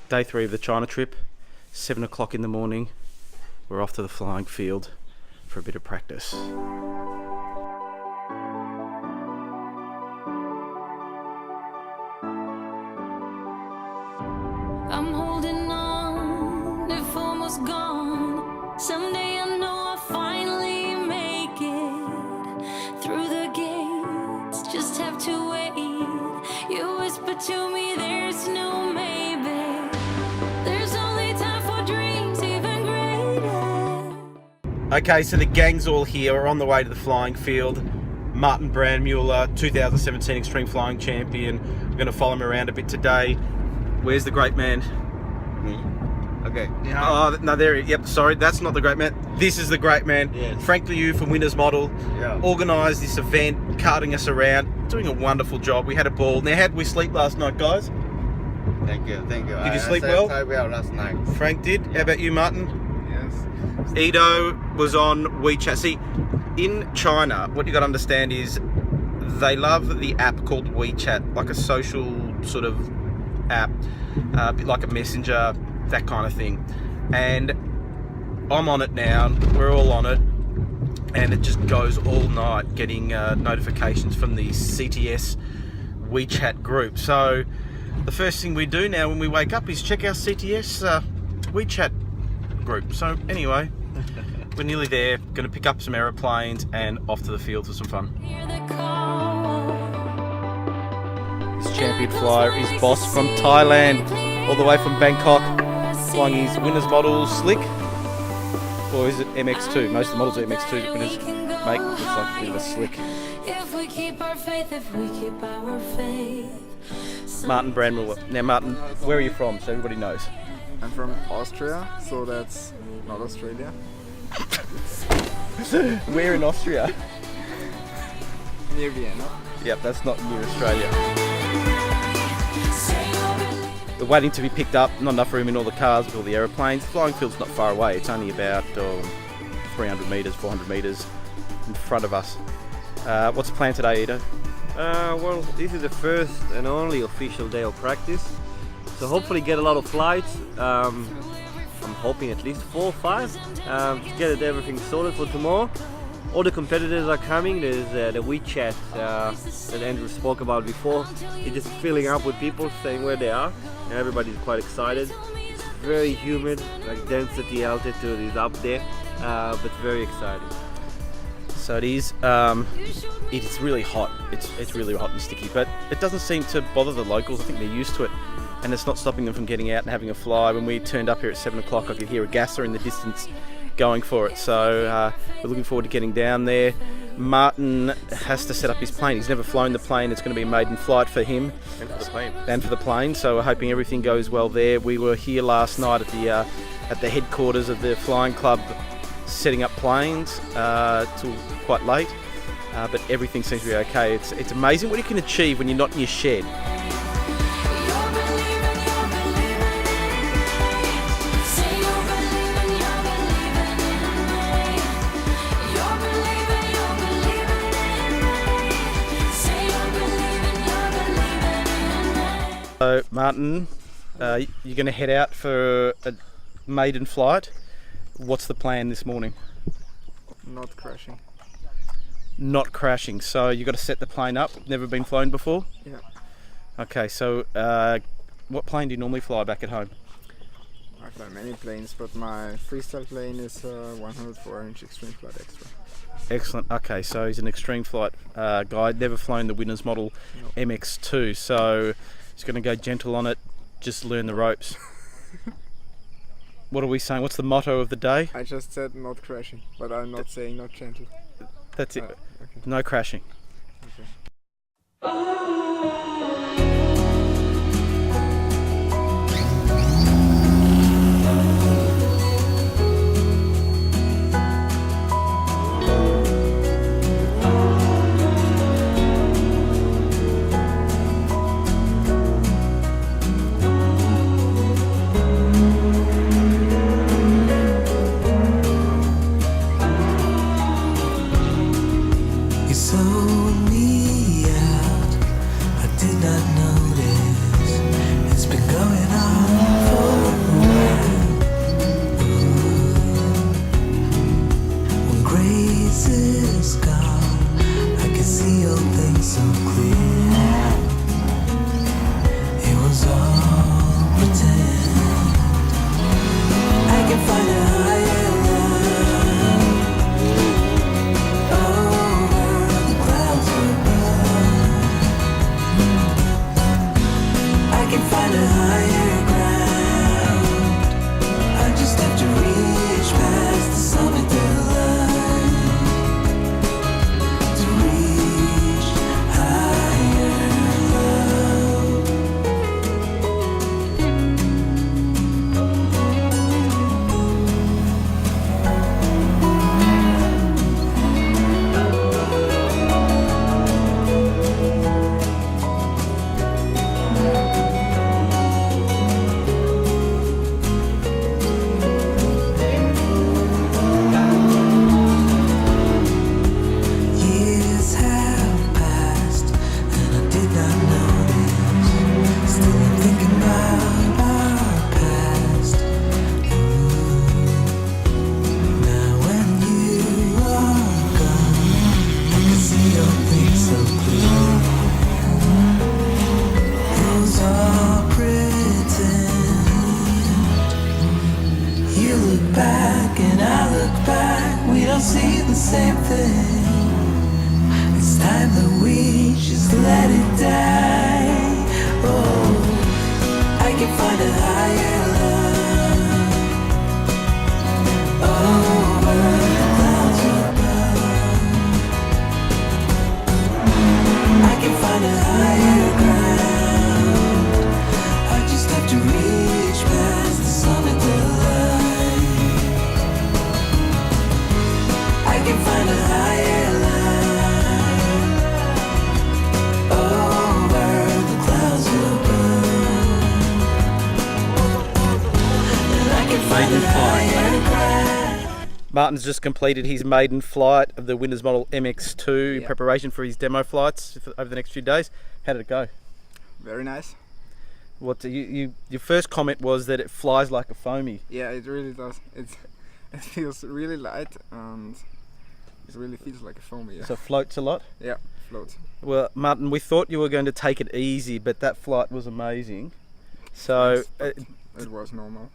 Day 3 of the China trip, 7 o'clock in the morning. We're off to the flying field for a bit of practice. I'm holding on, if almost gone. Someday I know I'll finally make it through the gates. Just have to wait. You whisper to me, there's no maybe. There's only time for dreams even greater. Okay, so the gang's all here. We're on the way to the flying field. Martin Brandmuller, 2017 Extreme Flying Champion. We're going to follow him around a bit today. Where's the great man? Me? Okay. Yeah. Oh, no, there. Yep, sorry, that's not the great man. This is the great man. Yes. Frank Liu from Winners Model. Yeah. Organised this event, carting us around, doing a wonderful job. We had a ball. Now, how did we sleep last night, guys? Thank you. Did you sleep well? I slept well last night. Frank did. How about you, Martin? Yes. Edo was on WeChat. See, in China, what you got to understand is they love the app called WeChat, like a social sort of app, a bit like a messenger, that kind of thing. And I'm on it now, we're all on it, and it just goes all night getting notifications from the CTS WeChat group. So the first thing we do now when we wake up is check our CTS WeChat group. So anyway, we're nearly there, going to pick up some aeroplanes and off to the field for some fun. Hear the call. This champion flyer is Boss from Thailand, all the way from Bangkok, flying his Winners Model Slick, or is it MX2? Most of the models are MX2 that Winners make. Looks like a bit of a Slick. If we keep our faith, if we keep our faith. Martin Brandmuller. Now Martin, where are you from, so everybody knows? I'm from Austria, so that's not Australia. Where in Austria? Near Vienna. Yep, that's not near Australia. We're waiting to be picked up, not enough room in all the cars with all the aeroplanes. The flying field's not far away, it's only about 300 metres, 400 metres in front of us. What's the plan today, Edo? Well, this is the first and only official day of practice, so hopefully get a lot of flights. I'm hoping at least 4 or 5 to get everything sorted for tomorrow. All the competitors are coming. There's the WeChat that Andrew spoke about before. It's just filling up with people saying where they are, and everybody's quite excited. It's very humid, like density, altitude is up there, but very exciting. So it is really hot. It's really hot and sticky, but it doesn't seem to bother the locals. I think they're used to it, and it's not stopping them from getting out and having a fly. When we turned up here at 7 o'clock, I could hear a gasser in the distance going for it. So we're looking forward to getting down there. Martin has to set up his plane. He's never flown the plane. It's going to be a maiden flight for him. And for the plane. And for the plane. So we're hoping everything goes well there. We were here last night at the headquarters of the flying club, setting up planes till quite late. But everything seems to be okay. It's amazing what you can achieve when you're not in your shed. So Martin, you're going to head out for a maiden flight. What's the plan this morning? Not crashing. Not crashing. So you got to set the plane up. Never been flown before? Yeah. Okay, so what plane do you normally fly back at home? I fly many planes, but my freestyle plane is a 104-inch Extreme Flight Extra. Excellent. Okay, so he's an extreme flight guy. Never flown the Winners Model MX2, so he's going to go gentle on it, just learn the ropes. What are we saying? What's the motto of the day? I just said not crashing, but I'm not saying not gentle. That's it. Okay. No crashing. Okay. You sold me out all see the same thing. It's time that we just let it die. Oh, I can find a higher love over the clouds above. I can find a higher ground. I just have to reach past the summit of light. I can find a higher line over the clouds above. And I can find a higher ground. Martin's just completed his maiden flight of the Windows Model MX2 in Yeah. preparation for his demo flights over the next few days. How did it go? Very nice. What your first comment was that it flies like a foamy. Yeah, it really does. It feels really light and it really feels like a foamy. Yeah, So it floats a lot. yeah, floats. Well, Martin, we thought you were going to take it easy, but that flight was amazing. So But it was normal.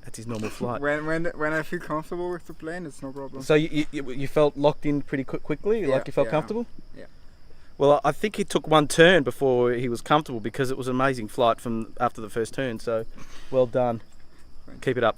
that's his normal flight. When I feel comfortable with the plane, it's no problem. So you felt locked in pretty quickly, Yeah, like you felt yeah. comfortable? Yeah. Well, I think he took one turn before he was comfortable because it was an amazing flight from after the first turn. So, well done. Thank Keep it up.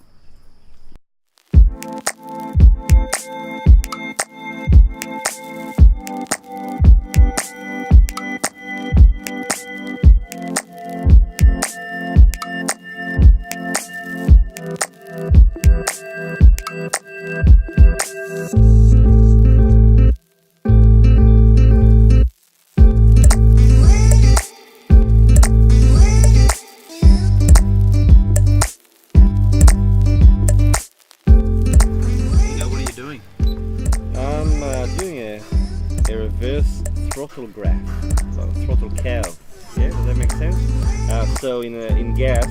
What are you doing? I'm doing a reverse throttle graph, so throttle curve. Yeah, does that make sense? So in gas,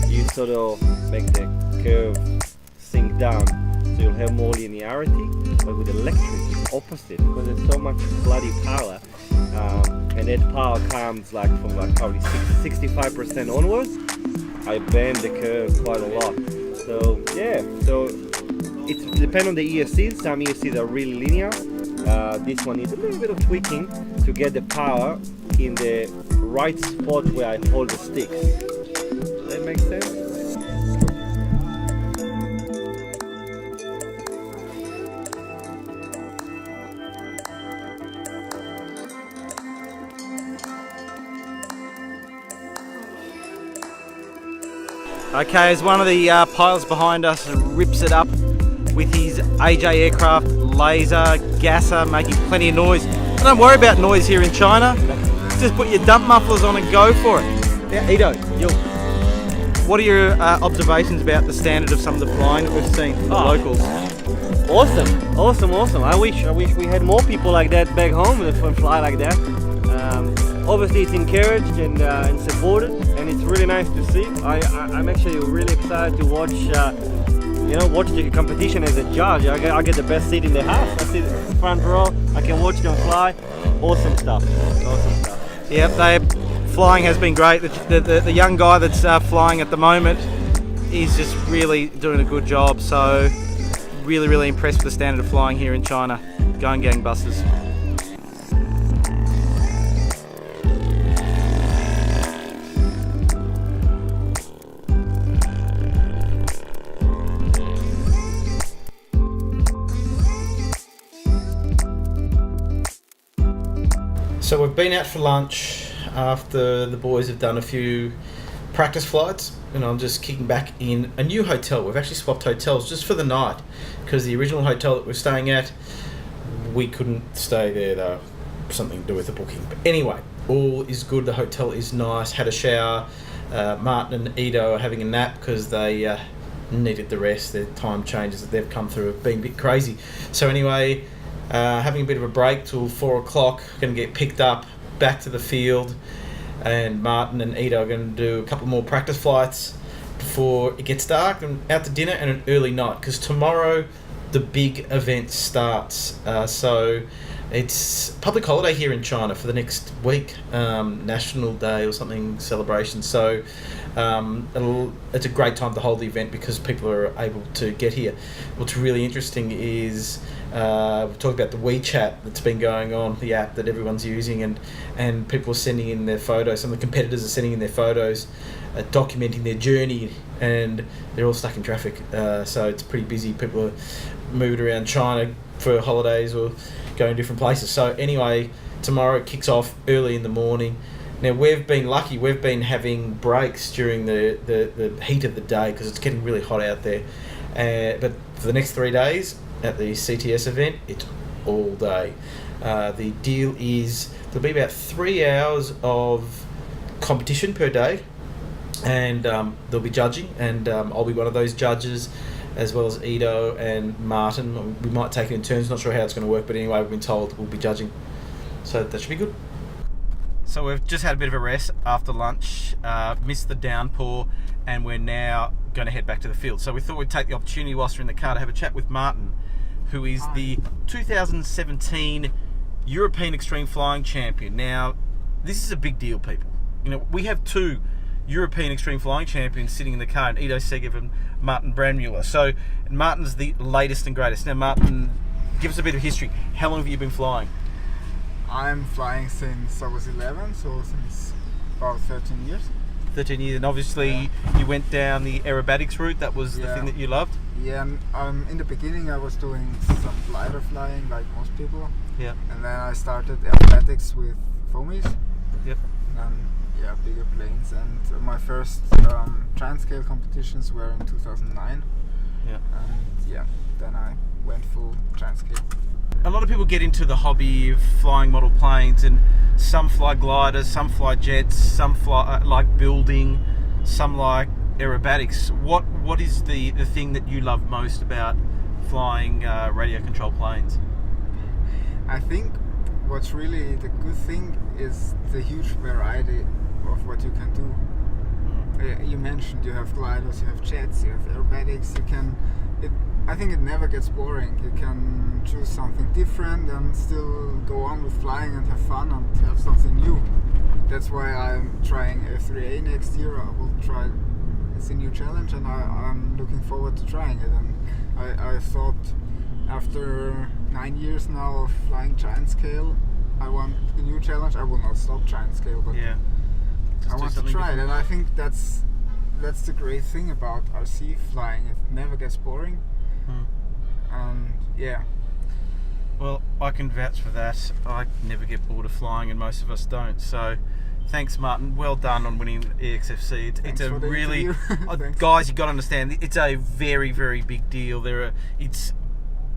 you sort of make the curve sink down, so you'll have more linearity. But with electric, it's opposite because there's so much bloody power, and that power comes like from like probably 65% onwards. I bend the curve quite a lot. So yeah, so it depends on the ESCs. Some ESCs are really linear. This one needs a little bit of tweaking to get the power in the right spot where I hold the sticks. Does that make sense? Okay, as one of the pilots behind us rips it up with his AJ aircraft laser gasser, making plenty of noise. And don't worry about noise here in China. Just put your dump mufflers on and go for it. Yeah, Ido, what are your observations about the standard of some of the flying that we've seen from the locals? Awesome. I wish we had more people like that back home that fly like that. Obviously, it's encouraged and supported, and it's really nice to see. I'm actually really excited to watch. Watch the competition as a judge. I get the best seat in the house. I sit in the front row. I can watch them fly. Awesome stuff. Yep, flying has been great. The young guy that's flying at the moment is just really doing a good job. So really impressed with the standard of flying here in China. Going gangbusters. So we've been out for lunch after the boys have done a few practice flights, and I'm just kicking back in a new hotel. We've actually swapped hotels just for the night because the original hotel that we're staying at, we couldn't stay there though, something to do with the booking. But anyway, all is good. The hotel is nice. Had a shower. Martin and Ido are having a nap because they needed the rest. Their time changes that they've come through have been a bit crazy. So anyway, having a bit of a break till 4 o'clock. Going to get picked up back to the field, and Martin and Ido are going to do a couple more practice flights before it gets dark, and out to dinner and an early night because tomorrow the big event starts. So It's public holiday here in China for the next week, National Day or something celebration. So it's a great time to hold the event because people are able to get here. What's really interesting is we've talked about the WeChat that's been going on, the app that everyone's using, and people are sending in their photos. Some of the competitors are sending in their photos, documenting their journey, and they're all stuck in traffic. So it's pretty busy. People are moving around China for holidays or going different places. So anyway, tomorrow it kicks off early in the morning. Now we've been lucky, we've been having breaks during the heat of the day because it's getting really hot out there. But for the next 3 days at the CTS event, it's all day. The deal is there'll be about 3 hours of competition per day, and there'll be judging, and I'll be one of those judges, as well as Ido and Martin. We might take it in turns, not sure how it's going to work, but anyway, we've been told we'll be judging. So that should be good. So we've just had a bit of a rest after lunch, missed the downpour, and we're now going to head back to the field. So we thought we'd take the opportunity whilst we're in the car to have a chat with Martin, who is the 2017 European Extreme Flying Champion. Now, this is a big deal, people. You know, we have 2 European Extreme Flying Champions sitting in the car, and Ido Segev and Martin Brandmuller. So Martin's the latest and greatest. Now Martin, give us a bit of history. How long have you been flying? I'm flying since I was 11, so since about 13 years. 13 years, and obviously you went down the aerobatics route. That was the thing that you loved? Yeah, in the beginning I was doing some glider flying like most people. Yeah. And then I started aerobatics with foamies. Yep. And bigger planes, and my first transcale competitions were in 2009. Yeah. And then I went full transcale. A lot of people get into the hobby of flying model planes, and some fly gliders, some fly jets, some fly like building, some like aerobatics. What is the thing that you love most about flying radio controlled planes? I think what's really the good thing is the huge variety of what you can do. You mentioned you have gliders, you have jets, you have aerobatics. I think it never gets boring. You can choose something different and still go on with flying and have fun and have something new. That's why I'm trying F3A next year. I will try. It's a new challenge, and I'm looking forward to trying it. And I thought after 9 years now of flying giant scale, I want a new challenge. I will not stop giant scale, but I want to try it. And I think that's the great thing about RC flying. It never gets boring. Well, I can vouch for that. I never get bored of flying, and most of us don't. So thanks, Martin. Well done on winning EXFC. It's a really guys, you got to understand, it's a very, very big deal. It's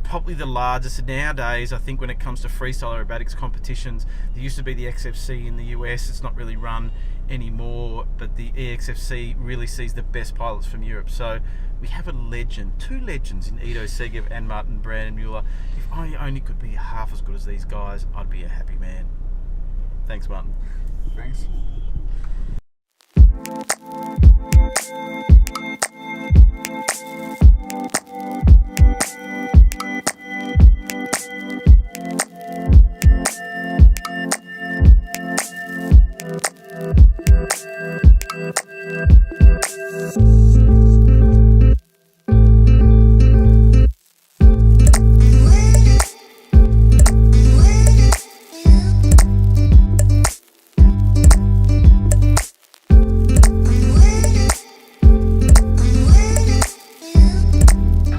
probably the largest nowadays. I think when it comes to freestyle aerobatics competitions, there used to be the XFC in the US. It's not really run anymore, but the EXFC really sees the best pilots from Europe. So we have a legend, 2 legends in Ido Segev and Martin Brandmuller. If I only could be half as good as these guys, I'd be a happy man. Thanks, Martin. Thanks.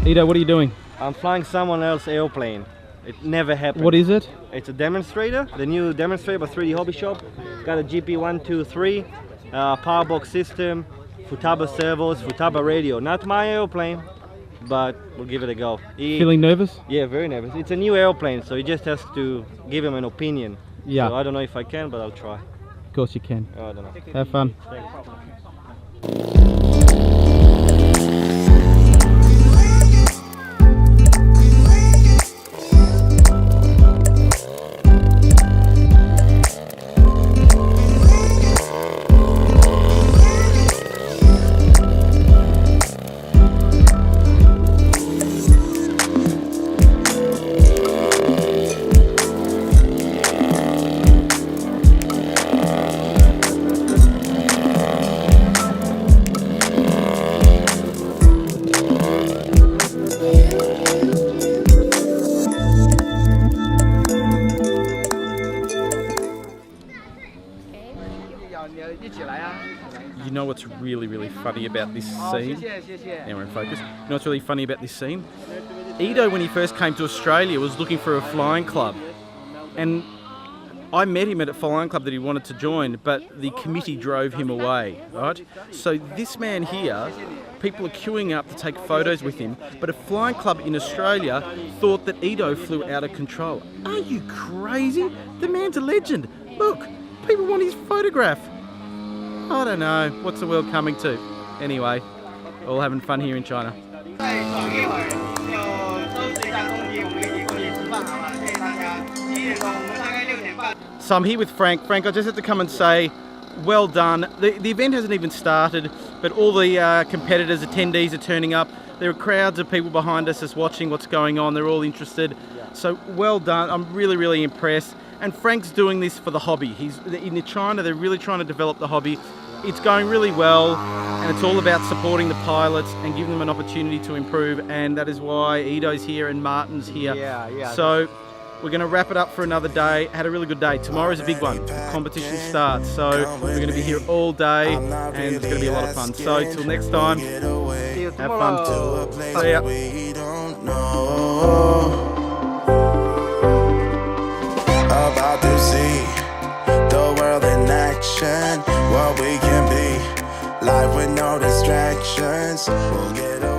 Ido, what are you doing? I'm flying someone else's airplane. It never happened. What is it? It's a demonstrator, the new demonstrator by 3D Hobby Shop. Got a GP123, power box system, Futaba servos, Futaba radio. Not my airplane, but we'll give it a go. Feeling nervous? Yeah, very nervous. It's a new airplane, so he just has to give him an opinion. Yeah. So I don't know if I can, but I'll try. Of course you can. I don't know. Have fun. Thanks. what's really funny about this scene? Now we're in focus. You know what's really funny about this scene? Ido, when he first came to Australia, was looking for a flying club. And I met him at a flying club that he wanted to join, but the committee drove him away, right? So this man here, people are queuing up to take photos with him, but a flying club in Australia thought that Ido flew out of control. Are you crazy? The man's a legend. Look, people want his photograph. I don't know, what's the world coming to? Anyway, all having fun here in China. So I'm here with Frank. Frank, I just have to come and say, well done. The event hasn't even started, but all the competitors, attendees are turning up. There are crowds of people behind us just watching what's going on. They're all interested. So well done. I'm really impressed. And Frank's doing this for the hobby. In China, they're really trying to develop the hobby. It's going really well, and it's all about supporting the pilots and giving them an opportunity to improve, and that is why Ido's here and Martin's here. Yeah. So we're going to wrap it up for another day. Had a really good day. Tomorrow's a big one. The competition starts, so we're going to be here all day, and it's going to be a lot of fun. So till next time, See you have tomorrow. fun. See ya. About to see the world in action, what we can be, life with no distractions. We'll get away.